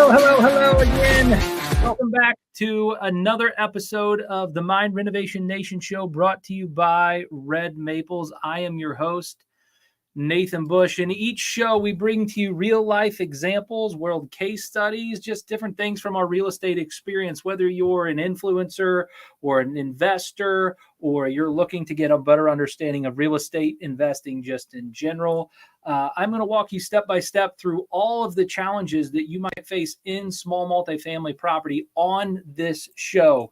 Hello again. Welcome back to another episode of the Mind Renovation Nation show brought to you by Red Maples. I am your host, Nathan Bush. In each show, we bring to you real life examples, world case studies, just different things from our real estate experience, whether you're an influencer or an investor, or you're looking to get a better understanding of real estate investing just in general. I'm going to walk you step by step through all of the challenges that you might face in small multifamily property on this show.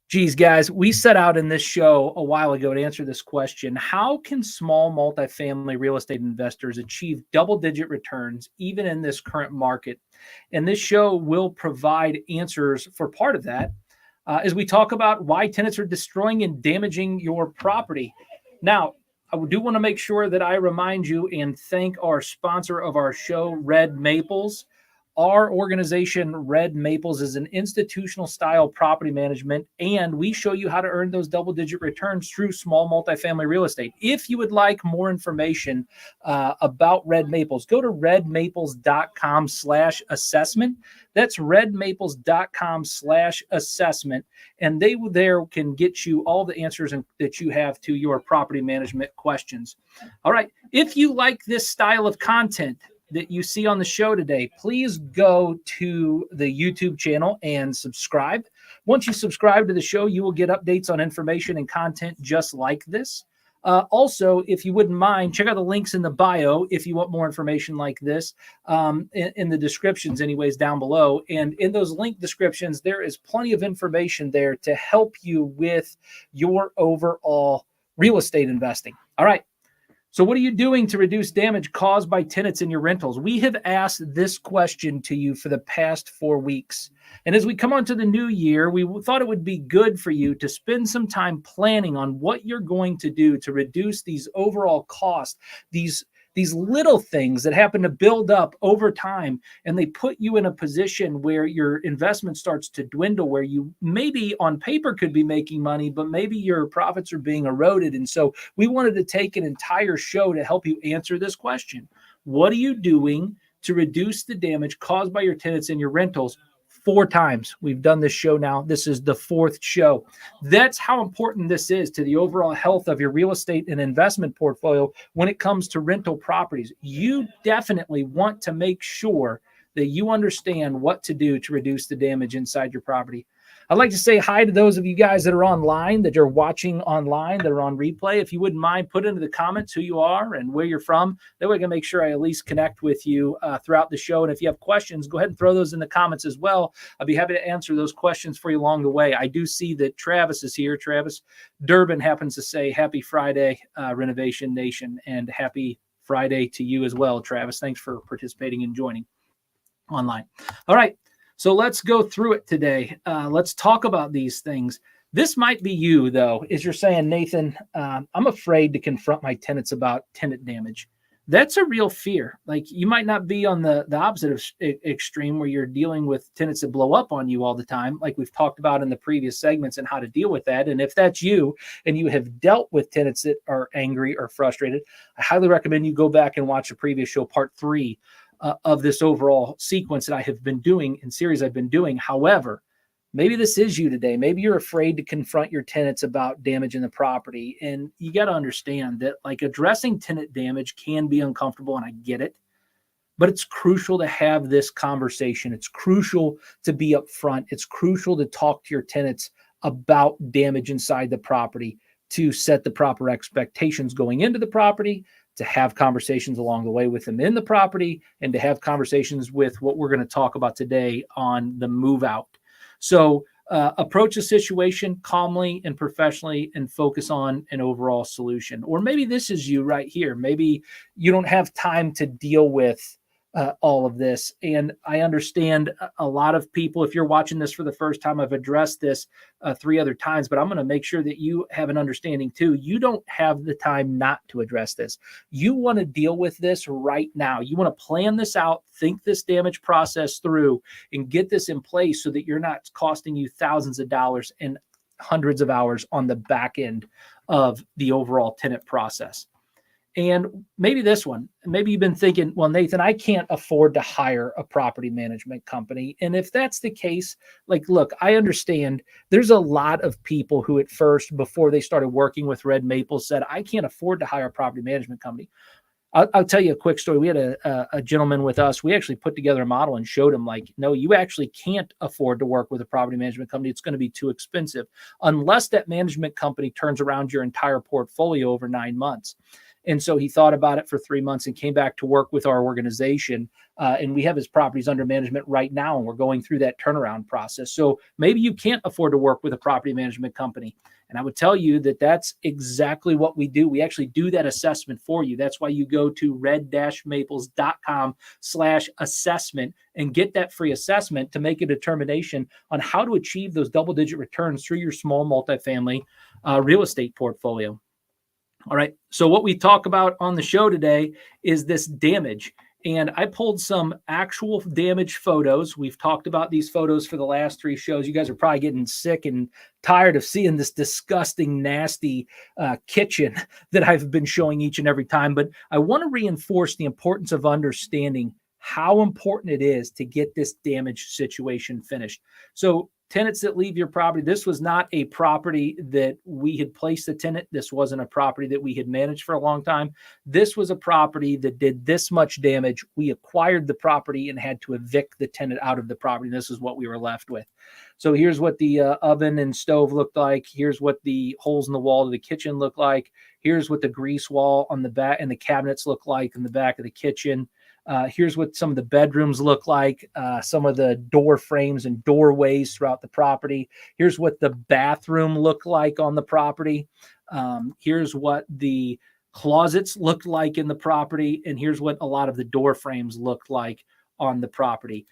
Geez, guys, we set out in this show a while ago to answer this question. How can small multifamily real estate investors achieve double-digit returns even in this current market? And this show will provide answers for part of that as we talk about why tenants are destroying and damaging your property. Now, I do want to make sure that I remind you and thank our sponsor of our show, Red Maples. Our organization, Red Maples, is an institutional style property management, and we show you how to earn those double-digit returns through small multifamily real estate. If you would like more information about Red Maples, go to redmaples.com/assessment. That's redmaples.com/assessment, and they there can get you all the answers that you have to your property management questions. All right, if you like this style of content that you see on the show today, please go to the YouTube channel and subscribe. Once you subscribe to the show, you will get updates on information and content just like this. Also, if you wouldn't mind, check out the links in the bio if you want more information like this, in the descriptions anyways down below. And in those link descriptions, there is plenty of information there to help you with your overall real estate investing. All right. So what are you doing to reduce damage caused by tenants in your rentals? We have asked this question to you for the past 4 weeks. And as we come on to the new year, we thought it would be good for you to spend some time planning on what you're going to do to reduce these overall costs, these little things that happen to build up over time, and they put you in a position where your investment starts to dwindle, where you maybe on paper could be making money, but maybe your profits are being eroded. And so we wanted to take an entire show to help you answer this question. What are you doing to reduce the damage caused by your tenants in your rentals? 4 times we've done this show now. This is the 4th show. That's how important this is to the overall health of your real estate and investment portfolio when it comes to rental properties. You definitely want to make sure that you understand what to do to reduce the damage inside your property. I'd like to say hi to those of you guys that are online, that are watching online, that are on replay. If you wouldn't mind, put into the comments who you are and where you're from. That way I can make sure I at least connect with you throughout the show. And if you have questions, go ahead and throw those in the comments as well. I'll be happy to answer those questions for you along the way. I do see that Travis is here. Travis Durbin happens to say happy Friday, Renovation Nation, and happy Friday to you as well, Travis. Thanks for participating and joining online. All right. So let's go through it today. Let's talk about these things. This might be you, though, as you're saying, Nathan, I'm afraid to confront my tenants about tenant damage. That's a real fear. Like, you might not be on the opposite of extreme where you're dealing with tenants that blow up on you all the time, like we've talked about in the previous segments and how to deal with that. And if that's you and you have dealt with tenants that are angry or frustrated, I highly recommend you go back and watch the previous show, part 3. Of this overall sequence that I have been doing in series I've been doing. However, maybe this is you today. Maybe you're afraid to confront your tenants about damage in the property. And you got to understand that, like, addressing tenant damage can be uncomfortable, and I get it, but it's crucial to have this conversation. It's crucial to be upfront. It's crucial to talk to your tenants about damage inside the property, to set the proper expectations going into the property, to have conversations along the way with them in the property, and to have conversations with what we're going to talk about today on the move out. So approach the situation calmly and professionally and focus on an overall solution. Or maybe this is you right here. Maybe you don't have time to deal with all of this. And I understand a lot of people, if you're watching this for the first time, I've addressed this 3 other times, but I'm going to make sure that you have an understanding too. You don't have the time not to address this. You want to deal with this right now. You want to plan this out, think this damage process through, and get this in place so that you're not costing you thousands of dollars and hundreds of hours on the back end of the overall tenant process. And maybe this one, maybe you've been thinking, well, Nathan, I can't afford to hire a property management company. And if that's the case, like, look, I understand there's a lot of people who at first, before they started working with Red Maple, said, I can't afford to hire a property management company. I'll tell you a quick story. We had a gentleman with us. We actually put together a model and showed him, like, no, you actually can't afford to work with a property management company. It's going to be too expensive unless that management company turns around your entire portfolio over 9 months. And so he thought about it for 3 months and came back to work with our organization. And we have his properties under management right now, and we're going through that turnaround process. So maybe you can't afford to work with a property management company. And I would tell you that that's exactly what we do. We actually do that assessment for you. That's why you go to red-maples.com/assessment and get that free assessment to make a determination on how to achieve those double-digit returns through your small multifamily real estate portfolio. All right. So what we talk about on the show today is this damage. And I pulled some actual damage photos. We've talked about these photos for the last 3 shows. You guys are probably getting sick and tired of seeing this disgusting, nasty kitchen that I've been showing each and every time. But I want to reinforce the importance of understanding how important it is to get this damage situation finished. So tenants that leave your property, this was not a property that we had placed a tenant. This wasn't a property that we had managed for a long time. This was a property that did this much damage. We acquired the property and had to evict the tenant out of the property. This is what we were left with. So here's what the oven and stove looked like. Here's what the holes in the wall of the kitchen look like. Here's what the grease wall on the back and the cabinets look like in the back of the kitchen. Here's what some of the bedrooms look like, some of the door frames and doorways throughout the property. Here's what the bathroom looked like on the property. Here's what the closets looked like in the property. And here's what a lot of the door frames looked like on the property.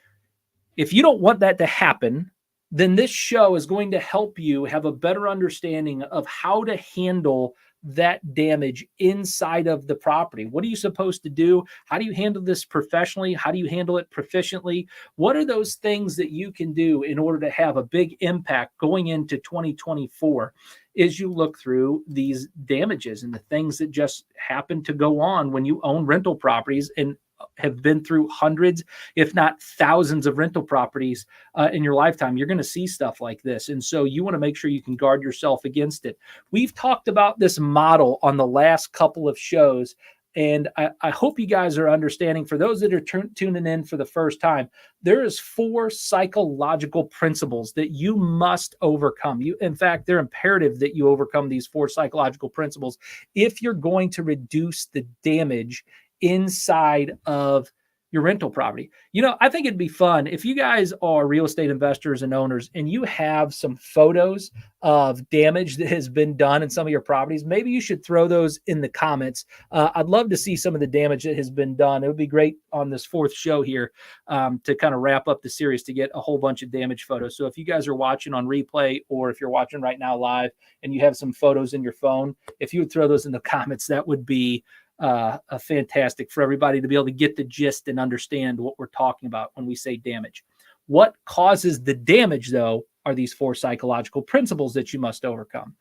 If you don't want that to happen, then this show is going to help you have a better understanding of how to handle that damage inside of the property. What are you supposed to do? How do you handle this professionally? How do you handle it proficiently? What are those things that you can do in order to have a big impact going into 2024 as you look through these damages and the things that just happen to go on when you own rental properties and have been through hundreds, if not thousands of rental properties in your lifetime? You're going to see stuff like this. And so you want to make sure you can guard yourself against it. We've talked about this model on the last couple of shows, and I hope you guys are understanding. For those that are tuning in for the first time, there is 4 psychological principles that you must overcome. In fact, they're imperative that you overcome these 4 psychological principles if you're going to reduce the damage inside of your rental property. You know, I think it'd be fun if you guys are real estate investors and owners and you have some photos of damage that has been done in some of your properties. Maybe you should throw those in the comments. I'd love to see some of the damage that has been done. It would be great on this 4th show here to kind of wrap up the series to get a whole bunch of damage photos. So if you guys are watching on replay or if you're watching right now live and you have some photos in your phone, if you would throw those in the comments, that would be a fantastic for everybody to be able to get the gist and understand what we're talking about when we say damage. What causes the damage, though, are these 4 psychological principles that you must overcome.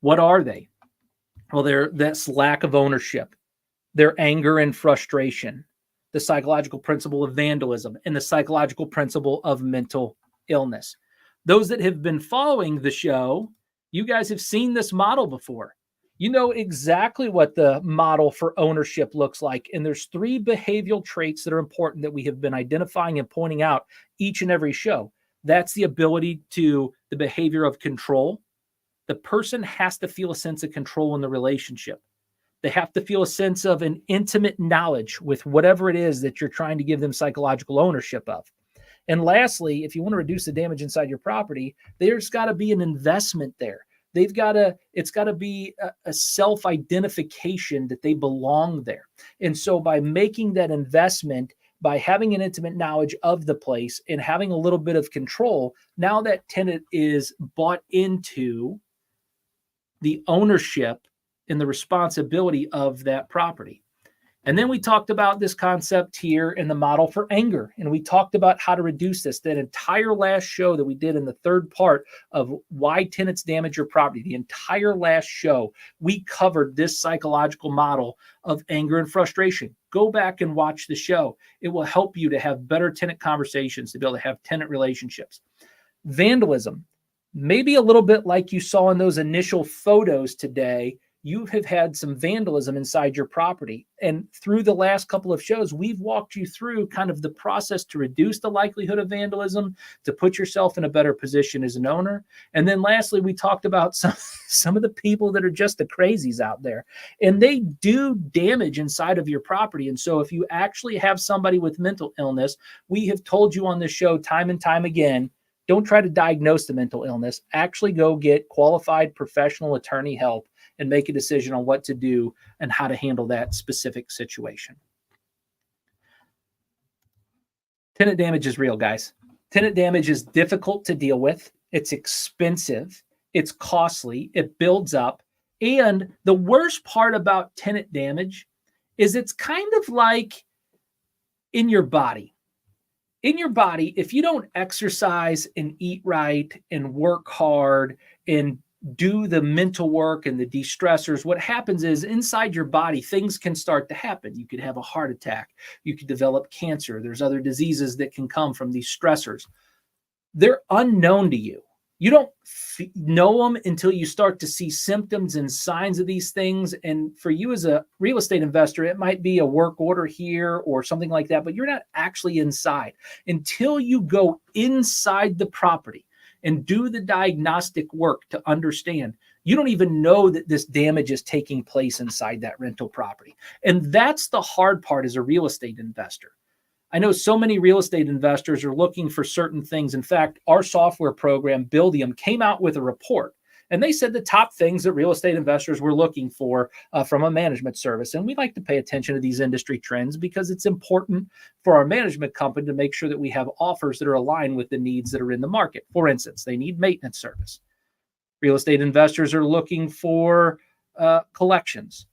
What are they? Well, that's lack of ownership, their anger and frustration, the psychological principle of vandalism, and the psychological principle of mental illness. Those that have been following the show, you guys have seen this model before. You know exactly what the model for ownership looks like. And there's 3 behavioral traits that are important that we have been identifying and pointing out each and every show. That's the ability to the behavior of control. The person has to feel a sense of control in the relationship. They have to feel a sense of an intimate knowledge with whatever it is that you're trying to give them psychological ownership of. And lastly, if you want to reduce the damage inside your property, there's got to be an investment there. It's got to be a self-identification that they belong there. And so by making that investment, by having an intimate knowledge of the place and having a little bit of control, now that tenant is bought into the ownership and the responsibility of that property. And then we talked about this concept here in the model for anger. And we talked about how to reduce this. That entire last show that we did in the third part of why tenants damage your property, the entire last show, we covered this psychological model of anger and frustration. Go back and watch the show. It will help you to have better tenant conversations, to be able to have tenant relationships. Vandalism, maybe a little bit like you saw in those initial photos today. You have had some vandalism inside your property. And through the last couple of shows, we've walked you through kind of the process to reduce the likelihood of vandalism, to put yourself in a better position as an owner. And then lastly, we talked about some of the people that are just the crazies out there, and they do damage inside of your property. And so if you actually have somebody with mental illness, we have told you on this show time and time again, don't try to diagnose the mental illness. Actually go get qualified professional attorney help and make a decision on what to do and how to handle that specific situation. Tenant damage is real, guys. Tenant damage is difficult to deal with. It's expensive. It's costly. It builds up. And the worst part about tenant damage is it's kind of like in your body. In your body, if you don't exercise and eat right and work hard and do the mental work and the de-stressors, what happens is inside your body, things can start to happen. You could have a heart attack. You could develop cancer. There's other diseases that can come from these stressors. They're unknown to you. You don't know them until you start to see symptoms and signs of these things. And for you as a real estate investor, it might be a work order here or something like that, but you're not actually inside. Until you go inside the property and do the diagnostic work to understand, you don't even know that this damage is taking place inside that rental property. And that's the hard part as a real estate investor. I know so many real estate investors are looking for certain things. In fact, our software program, Buildium, came out with a report, and they said the top things that real estate investors were looking for from a management service. And we like to pay attention to these industry trends because it's important for our management company to make sure that we have offers that are aligned with the needs that are in the market. For instance, they need maintenance service. Real estate investors are looking for collections.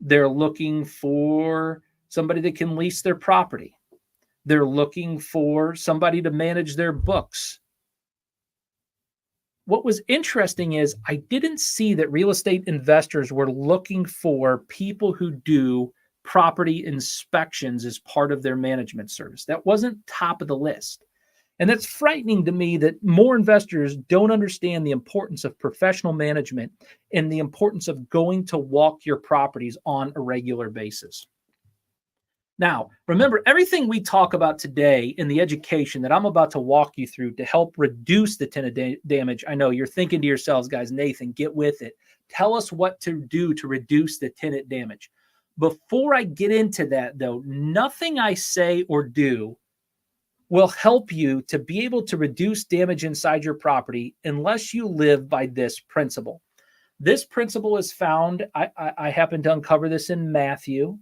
They're looking for somebody that can lease their property. They're looking for somebody to manage their books. What was interesting is I didn't see that real estate investors were looking for people who do property inspections as part of their management service. That wasn't top of the list. And that's frightening to me that more investors don't understand the importance of professional management and the importance of going to walk your properties on a regular basis. Now, remember, everything we talk about today in the education that I'm about to walk you through to help reduce the tenant damage. I know you're thinking to yourselves, guys, Nathan, get with it. Tell us what to do to reduce the tenant damage. Before I get into that, though, nothing I say or do will help you to be able to reduce damage inside your property unless you live by this principle. This principle is found, I happen to uncover this in Matthew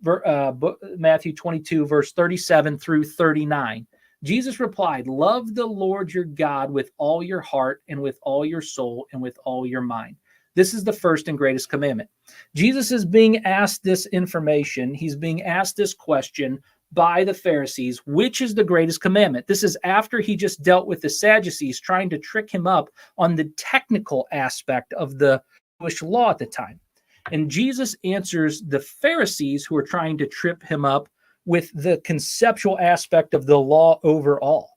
22, verse 37 through 39. Jesus replied, "Love the Lord your God with all your heart and with all your soul and with all your mind. This is the first and greatest commandment." Jesus is being asked this information. He's being asked this question by the Pharisees, which is the greatest commandment? This is after he just dealt with the Sadducees trying to trick him up on the technical aspect of the Jewish law at the time. And Jesus answers the Pharisees who are trying to trip him up with the conceptual aspect of the law overall.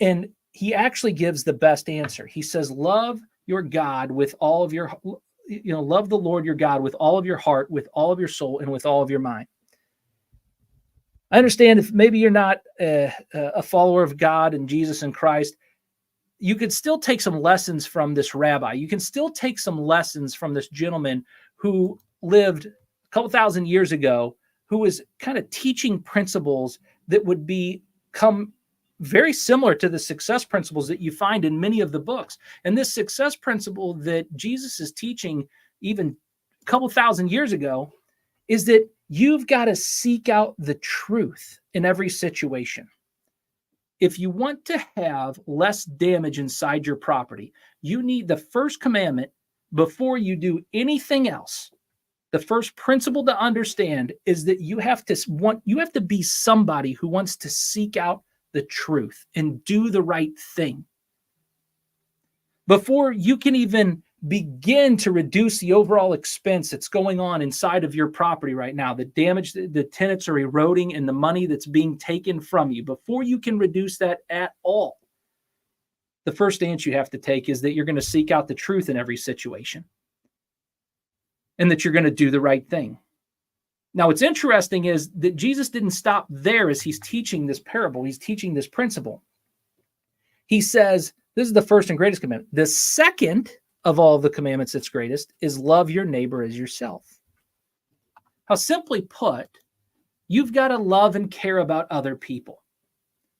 And he actually gives the best answer. He says, love your God with all of your, love the Lord your God with all of your heart, with all of your soul, and with all of your mind. I understand if maybe you're not a follower of God and Jesus and Christ, you could still take some lessons from this rabbi. You can still take some lessons from this gentleman who lived a couple thousand years ago, who was kind of teaching principles that would become very similar to the success principles that you find in many of the books. And this success principle that Jesus is teaching even a couple thousand years ago is that you've got to seek out the truth in every situation. If you want to have less damage inside your property, you need the first commandment before you do anything else. The first principle to understand is that you have to be somebody who wants to seek out the truth and do the right thing. Before you can even begin to reduce the overall expense that's going on inside of your property right now, the damage that the tenants are eroding and the money that's being taken from you, before you can reduce that at all, the first stance you have to take is that you're going to seek out the truth in every situation and that you're going to do the right thing. Now, what's interesting is that Jesus didn't stop there as he's teaching this parable. He's teaching this principle. He says, this is the first and greatest commandment. The second of all the commandments that's greatest is love your neighbor as yourself. How simply put, you've got to love and care about other people.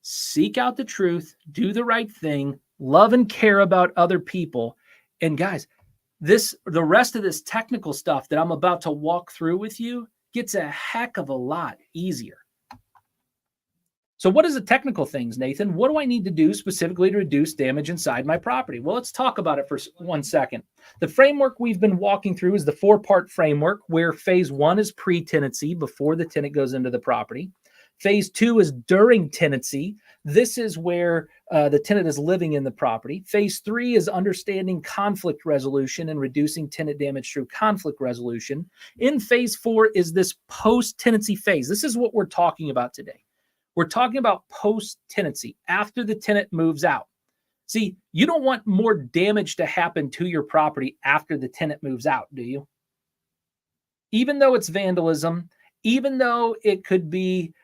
Seek out the truth, do the right thing, love and care about other people. And guys, the rest of this technical stuff that I'm about to walk through with you gets a heck of a lot easier. So what is the technical things, Nathan? What do I need to do specifically to reduce damage inside my property? Well, let's talk about it for 1 second. The framework we've been walking through is the 4-part framework, where phase 1 is pre-tenancy, before the tenant goes into the property. Phase 2 is during tenancy. This is where the tenant is living in the property. Phase 3 is understanding conflict resolution and reducing tenant damage through conflict resolution. In phase 4 is this post-tenancy phase. This is what we're talking about today. We're talking about post-tenancy, after the tenant moves out. See, you don't want more damage to happen to your property after the tenant moves out, do you? Even though it's vandalism, even though it could be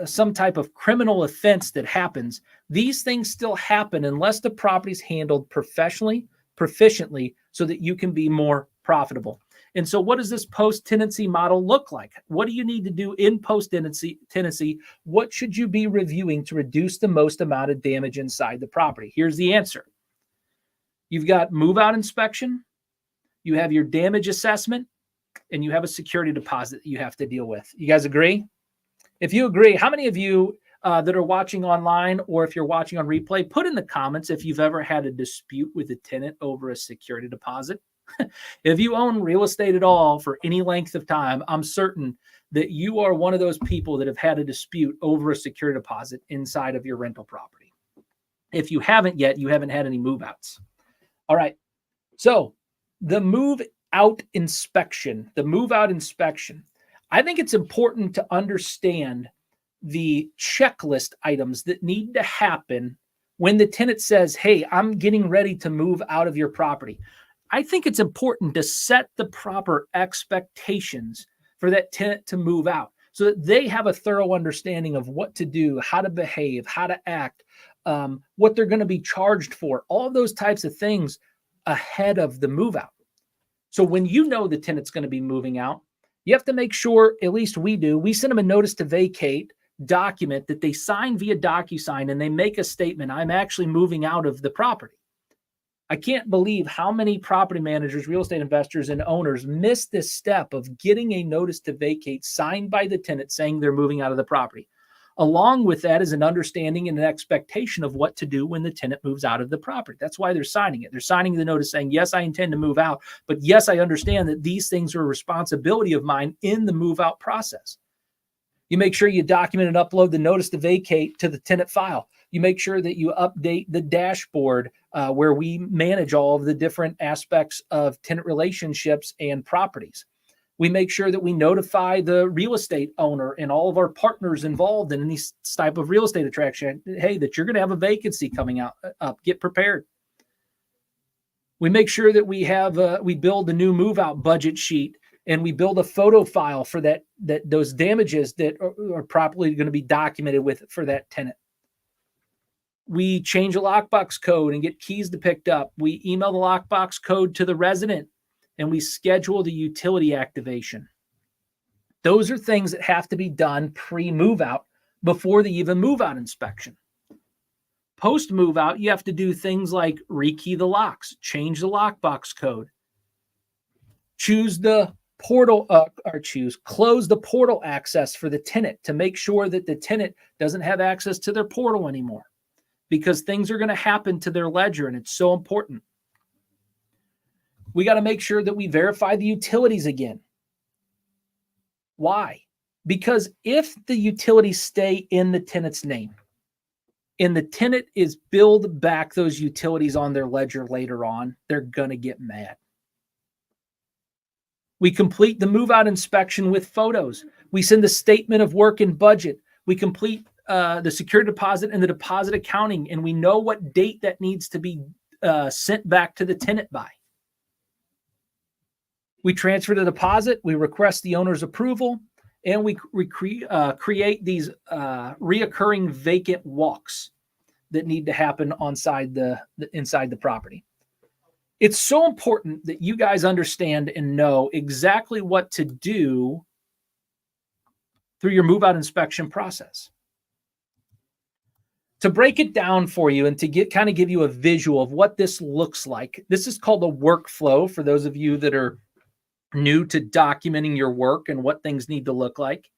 some type of criminal offense that happens, these things still happen unless the property's handled professionally, proficiently, so that you can be more profitable. And so what does this post-tenancy model look like? What do you need to do in post-tenancy? What should you be reviewing to reduce the most amount of damage inside the property? Here's the answer. You've got move-out inspection, you have your damage assessment, and you have a security deposit that you have to deal with. You guys agree? If you agree, how many of you that are watching online, or if you're watching on replay, put in the comments if you've ever had a dispute with a tenant over a security deposit. If you own real estate at all for any length of time, I'm certain that you are one of those people that have had a dispute over a security deposit inside of your rental property. If you haven't yet, you haven't had any move-outs. All right. So the move-out inspection, I think it's important to understand the checklist items that need to happen when the tenant says, hey, I'm getting ready to move out of your property. I think it's important to set the proper expectations for that tenant to move out so that they have a thorough understanding of what to do, how to behave, how to act, what they're going to be charged for, all those types of things ahead of the move out. So when you know the tenant's going to be moving out, you have to make sure, at least we do, we send them a notice to vacate document that they sign via DocuSign, and they make a statement, I'm actually moving out of the property. I can't believe how many property managers, real estate investors, and owners miss this step of getting a notice to vacate signed by the tenant saying they're moving out of the property. Along with that is an understanding and an expectation of what to do when the tenant moves out of the property. That's why they're signing it. They're signing the notice saying, yes, I intend to move out, but yes, I understand that these things are a responsibility of mine in the move out process. You make sure you document and upload the notice to vacate to the tenant file. You make sure that you update the dashboard where we manage all of the different aspects of tenant relationships and properties. We make sure that we notify the real estate owner and all of our partners involved in any type of real estate attraction, hey, that you're going to have a vacancy coming up. Get prepared. We make sure that we build a new move-out budget sheet, and we build a photo file for those damages that are properly going to be documented for that tenant. We change a lockbox code and get keys picked up. We email the lockbox code to the resident, and we schedule the utility activation. Those are things that have to be done pre-move out before the even move-out inspection. Post-move out, you have to do things like rekey the locks, change the lockbox code, choose the portal, close the portal access for the tenant to make sure that the tenant doesn't have access to their portal anymore, because things are going to happen to their ledger, and it's so important. We got to make sure that we verify the utilities again. Why? Because if the utilities stay in the tenant's name and the tenant is billed back those utilities on their ledger later on, they're going to get mad. We complete the move-out inspection with photos. We send the statement of work and budget. We complete the security deposit and the deposit accounting, and we know what date that needs to be sent back to the tenant by. We transfer the deposit, we request the owner's approval, and we create these reoccurring vacant walks that need to happen inside the property. It's so important that you guys understand and know exactly what to do through your move-out inspection process. To break it down for you and to give you a visual of what this looks like, this is called a workflow for those of you that are new to documenting your work and what things need to look like.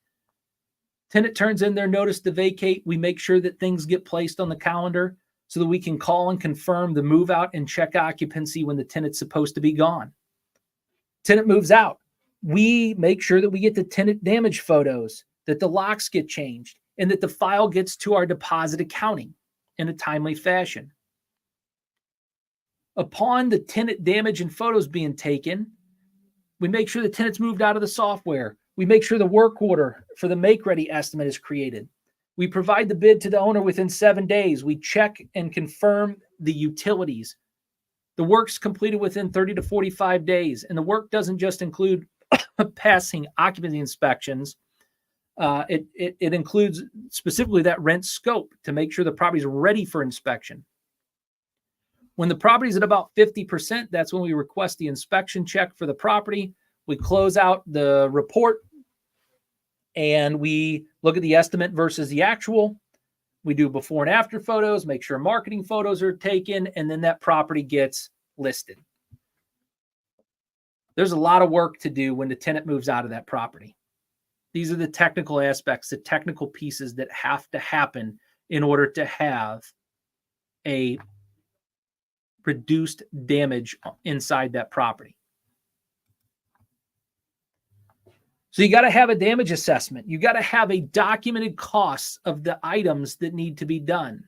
Tenant turns in their notice to vacate. We make sure that things get placed on the calendar so that we can call and confirm the move out and check occupancy when the tenant's supposed to be gone. Tenant moves out. We make sure that we get the tenant damage photos, that the locks get changed, and that the file gets to our deposit accounting in a timely fashion. Upon the tenant damage and photos being taken, we make sure the tenant's moved out of the software. We make sure the work order for the make-ready estimate is created. We provide the bid to the owner within 7 days. We check and confirm the utilities. The work's completed within 30 to 45 days. And the work doesn't just include passing occupancy inspections. It includes specifically that rent scope to make sure the property is ready for inspection. When the property is at about 50%, that's when we request the inspection check for the property. We close out the report and we look at the estimate versus the actual. We do before and after photos, make sure marketing photos are taken, and then that property gets listed. There's a lot of work to do when the tenant moves out of that property. These are the technical aspects, the technical pieces that have to happen in order to have a reduced damage inside that property. So you got to have a damage assessment. You got to have a documented costs of the items that need to be done.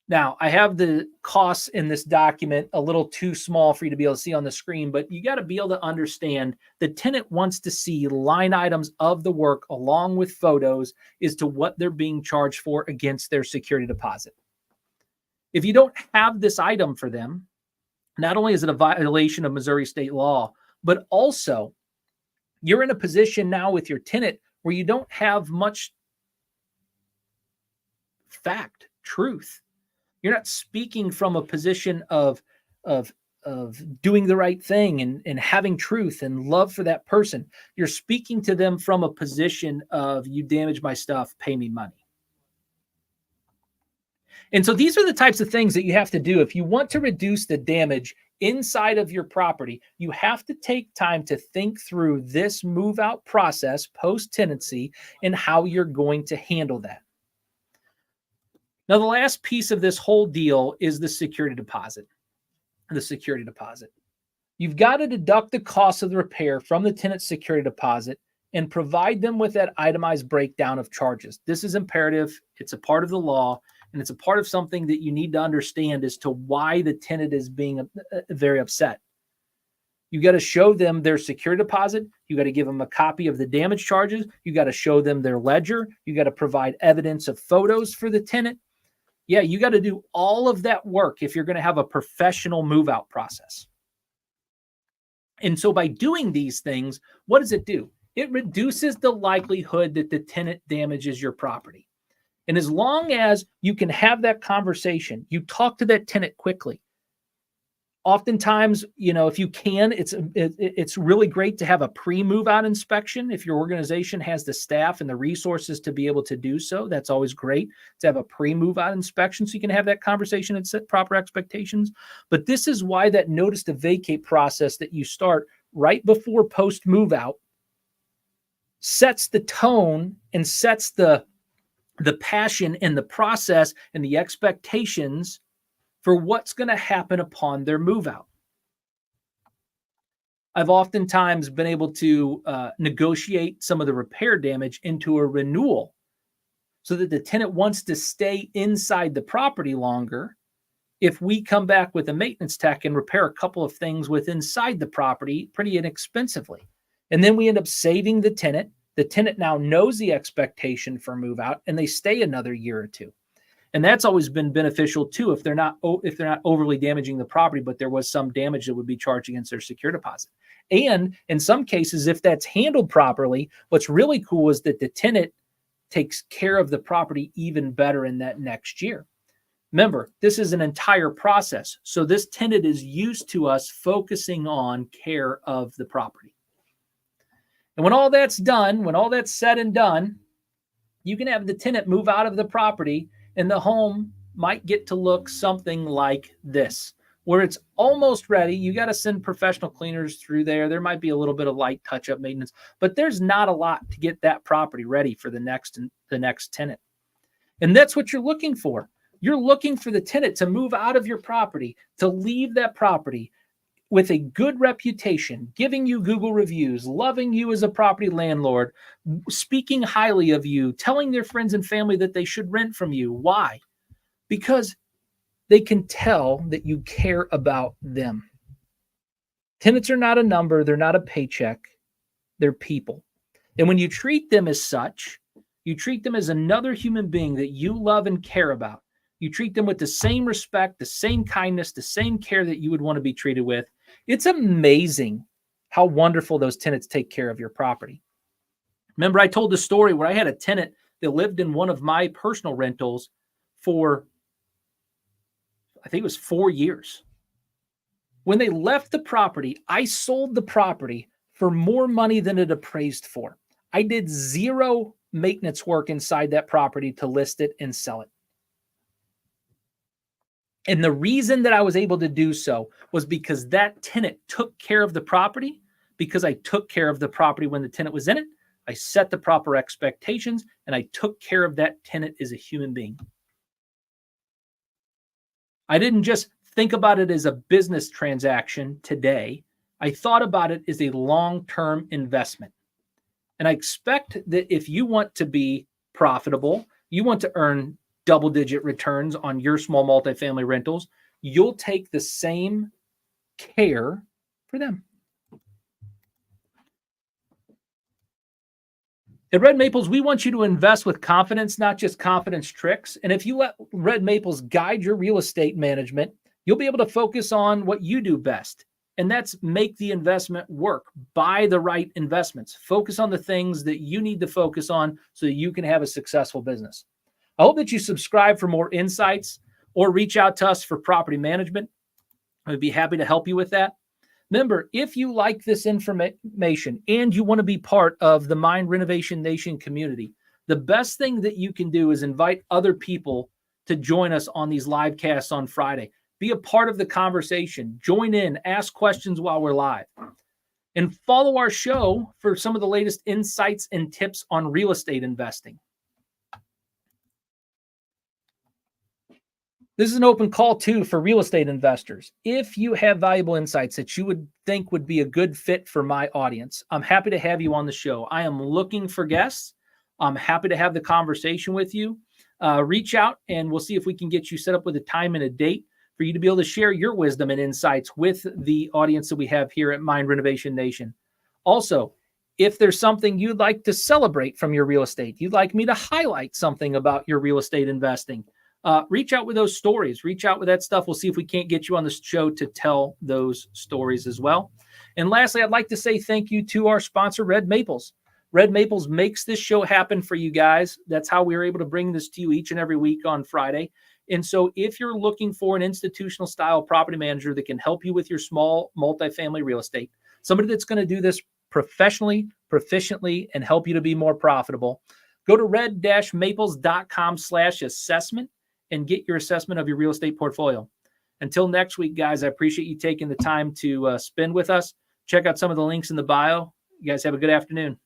Now, I have the costs in this document a little too small for you to be able to see on the screen, but you got to be able to understand the tenant wants to see line items of the work along with photos as to what they're being charged for against their security deposit. If you don't have this item for them, not only is it a violation of Missouri state law, but also you're in a position now with your tenant where you don't have much fact, truth. You're not speaking from a position of doing the right thing and having truth and love for that person. You're speaking to them from a position of, you damaged my stuff, pay me money. And so these are the types of things that you have to do. If you want to reduce the damage inside of your property, you have to take time to think through this move out process post-tenancy and how you're going to handle that. Now, the last piece of this whole deal is the security deposit. The security deposit. You've got to deduct the cost of the repair from the tenant's security deposit and provide them with that itemized breakdown of charges. This is imperative. It's a part of the law. And it's a part of something that you need to understand as to why the tenant is being very upset. You got to show them their security deposit. You got to give them a copy of the damage charges. You got to show them their ledger. You got to provide evidence of photos for the tenant. Yeah, you got to do all of that work if you're going to have a professional move-out process. And so by doing these things, what does it do? It reduces the likelihood that the tenant damages your property. And as long as you can have that conversation, you talk to that tenant quickly. Oftentimes, if you can, it's really great to have a pre-move out inspection. If your organization has the staff and the resources to be able to do so, that's always great to have a pre-move out inspection so you can have that conversation and set proper expectations. But this is why that notice to vacate process that you start right before post-move out sets the tone and sets the passion and the process and the expectations for what's going to happen upon their move out. I've oftentimes been able to negotiate some of the repair damage into a renewal so that the tenant wants to stay inside the property longer. If we come back with a maintenance tech and repair a couple of things with inside the property pretty inexpensively. And then we end up saving the tenant. The tenant now knows the expectation for move out and they stay another year or two. And that's always been beneficial too if they're not overly damaging the property, but there was some damage that would be charged against their secure deposit. And in some cases, if that's handled properly, what's really cool is that the tenant takes care of the property even better in that next year. Remember, this is an entire process. So this tenant is used to us focusing on care of the property. And when all that's done, when all that's said and done, you can have the tenant move out of the property and the home might get to look something like this, where it's almost ready. You got to send professional cleaners through there. There might be a little bit of light touch-up maintenance, but there's not a lot to get that property ready for the next tenant. And that's what you're looking for. You're looking for the tenant to move out of your property, to leave that property with a good reputation, giving you Google reviews, loving you as a property landlord, speaking highly of you, telling their friends and family that they should rent from you. Why? Because they can tell that you care about them. Tenants are not a number. They're not a paycheck. They're people. And when you treat them as such, you treat them as another human being that you love and care about. You treat them with the same respect, the same kindness, the same care that you would want to be treated with. It's amazing how wonderful those tenants take care of your property. Remember, I told the story where I had a tenant that lived in one of my personal rentals for, I think it was 4 years. When they left the property, I sold the property for more money than it appraised for. I did zero maintenance work inside that property to list it and sell it. And the reason that I was able to do so was because that tenant took care of the property, because I took care of the property when the tenant was in it. I set the proper expectations and I took care of that tenant as a human being. I didn't just think about it as a business transaction today. I thought about it as a long-term investment. And I expect that if you want to be profitable, you want to earn double-digit returns on your small multifamily rentals, you'll take the same care for them. At Red Maples, we want you to invest with confidence, not just confidence tricks. And if you let Red Maples guide your real estate management, you'll be able to focus on what you do best. And that's make the investment work. Buy the right investments. Focus on the things that you need to focus on so that you can have a successful business. I hope that you subscribe for more insights or reach out to us for property management. I'd be happy to help you with that. Remember, if you like this information and you want to be part of the Mind Renovation Nation community, the best thing that you can do is invite other people to join us on these live casts on Friday. Be a part of the conversation. Join in, ask questions while we're live. And follow our show for some of the latest insights and tips on real estate investing. This is an open call, too, for real estate investors. If you have valuable insights that you would think would be a good fit for my audience, I'm happy to have you on the show. I am looking for guests. I'm happy to have the conversation with you. Reach out, and we'll see if we can get you set up with a time and a date for you to be able to share your wisdom and insights with the audience that we have here at Mind Renovation Nation. Also, if there's something you'd like to celebrate from your real estate, you'd like me to highlight something about your real estate investing, reach out with those stories. Reach out with that stuff. We'll see if we can't get you on the show to tell those stories as well. And lastly, I'd like to say thank you to our sponsor, Red Maples. Red Maples makes this show happen for you guys. That's how we are able to bring this to you each and every week on Friday. And so if you're looking for an institutional style property manager that can help you with your small multifamily real estate, somebody that's going to do this professionally, proficiently, and help you to be more profitable, go to red-maples.com/assessment and get your assessment of your real estate portfolio. Until next week, guys, I appreciate you taking the time to spend with us. Check out some of the links in the bio. You guys have a good afternoon.